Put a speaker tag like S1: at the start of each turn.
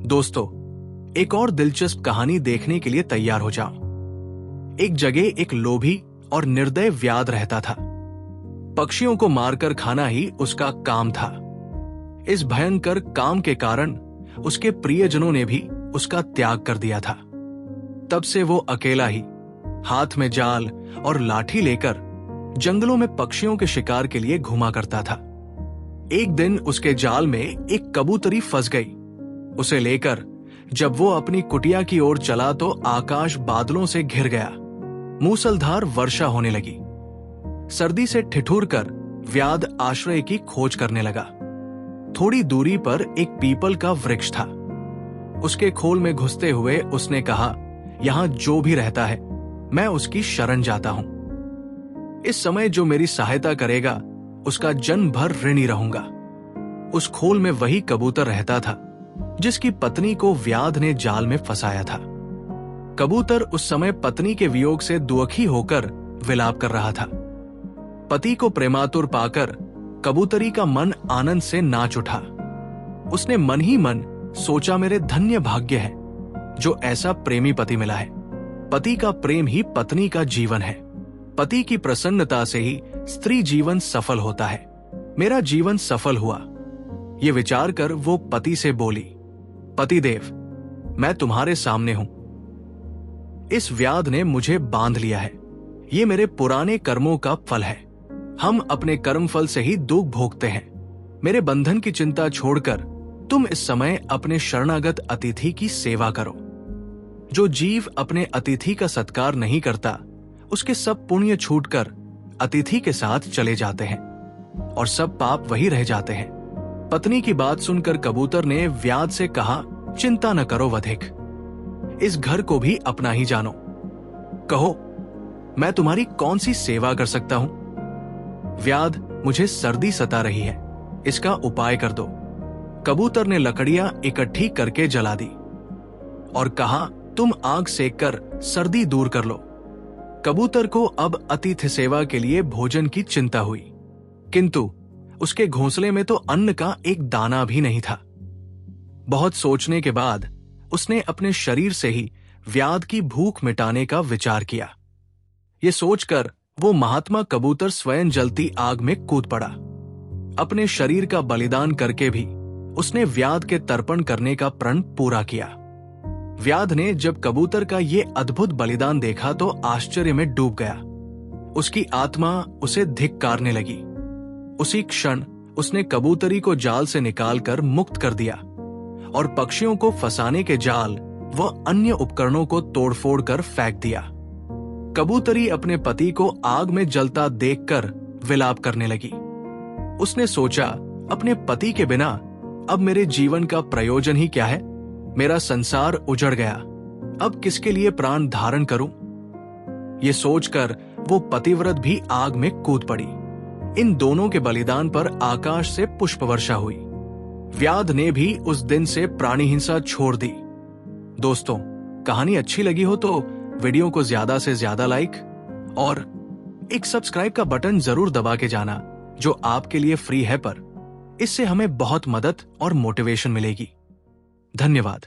S1: दोस्तों, एक और दिलचस्प कहानी देखने के लिए तैयार हो जाओ। एक जगह एक लोभी और निर्दय व्याध रहता था। पक्षियों को मारकर खाना ही उसका काम था। इस भयंकर काम के कारण उसके प्रियजनों ने भी उसका त्याग कर दिया था। तब से वो अकेला ही हाथ में जाल और लाठी लेकर जंगलों में पक्षियों के शिकार के लिए घूमा करता था। एक दिन उसके जाल में एक कबूतरी फंस गई। उसे लेकर जब वो अपनी कुटिया की ओर चला तो आकाश बादलों से घिर गया। मूसलधार वर्षा होने लगी। सर्दी से ठिठुरकर व्याध आश्रय की खोज करने लगा। थोड़ी दूरी पर एक पीपल का वृक्ष था। उसके खोल में घुसते हुए उसने कहा, यहां जो भी रहता है मैं उसकी शरण जाता हूं। इस समय जो मेरी सहायता करेगा उसका जन्म भर ऋणी रहूंगा। उस खोल में वही कबूतर रहता था जिसकी पत्नी को व्याध ने जाल में फंसाया था। कबूतर उस समय पत्नी के वियोग से दुखी होकर विलाप कर रहा था। पति को प्रेमातुर पाकर कबूतरी का मन आनंद से नाच उठा। उसने मन ही मन सोचा, मेरे धन्य भाग्य है जो ऐसा प्रेमी पति मिला है। पति का प्रेम ही पत्नी का जीवन है। पति की प्रसन्नता से ही स्त्री जीवन सफल होता है। मेरा जीवन सफल हुआ। ये विचार कर वो पति से बोली, पतिदेव, मैं तुम्हारे सामने हूं। इस व्याध ने मुझे बांध लिया है। ये मेरे पुराने कर्मों का फल है। हम अपने कर्म फल से ही दुख भोगते हैं। मेरे बंधन की चिंता छोड़कर तुम इस समय अपने शरणागत अतिथि की सेवा करो। जो जीव अपने अतिथि का सत्कार नहीं करता उसके सब पुण्य छूटकर अतिथि के साथ चले जाते हैं और सब पाप वही रह जाते हैं। पत्नी की बात सुनकर कबूतर ने व्याध से कहा, चिंता न करो वधिक, इस घर को भी अपना ही जानो। कहो, मैं तुम्हारी कौन सी सेवा कर सकता हूं? व्याध, मुझे सर्दी सता रही है, इसका उपाय कर दो। कबूतर ने लकड़ियां इकट्ठी करके जला दी और कहा, तुम आग सेक कर सर्दी दूर कर लो। कबूतर को अब अतिथि सेवा के लिए भोजन की चिंता हुई, किंतु उसके घोंसले में तो अन्न का एक दाना भी नहीं था। बहुत सोचने के बाद उसने अपने शरीर से ही व्याध की भूख मिटाने का विचार किया। ये सोचकर वो महात्मा कबूतर स्वयं जलती आग में कूद पड़ा। अपने शरीर का बलिदान करके भी उसने व्याध के तर्पण करने का प्रण पूरा किया। व्याध ने जब कबूतर का ये अद्भुत बलिदान देखा तो आश्चर्य में डूब गया। उसकी आत्मा उसे धिक्कारने लगी। उसी क्षण उसने कबूतरी को जाल से निकालकर मुक्त कर दिया और पक्षियों को फंसाने के जाल व अन्य उपकरणों को तोड़फोड़ कर फेंक दिया। कबूतरी अपने पति को आग में जलता देखकर विलाप करने लगी। उसने सोचा, अपने पति के बिना अब मेरे जीवन का प्रयोजन ही क्या है? मेरा संसार उजड़ गया, अब किसके लिए प्राण धारण करूं? ये सोचकर वो पतिव्रत भी आग में कूद पड़ी। इन दोनों के बलिदान पर आकाश से पुष्प वर्षा हुई। व्याध ने भी उस दिन से प्राणी हिंसा छोड़ दी। दोस्तों, कहानी अच्छी लगी हो तो वीडियो को ज्यादा से ज्यादा लाइक और एक सब्सक्राइब का बटन जरूर दबा के जाना, जो आपके लिए फ्री है, पर इससे हमें बहुत मदद और मोटिवेशन मिलेगी। धन्यवाद।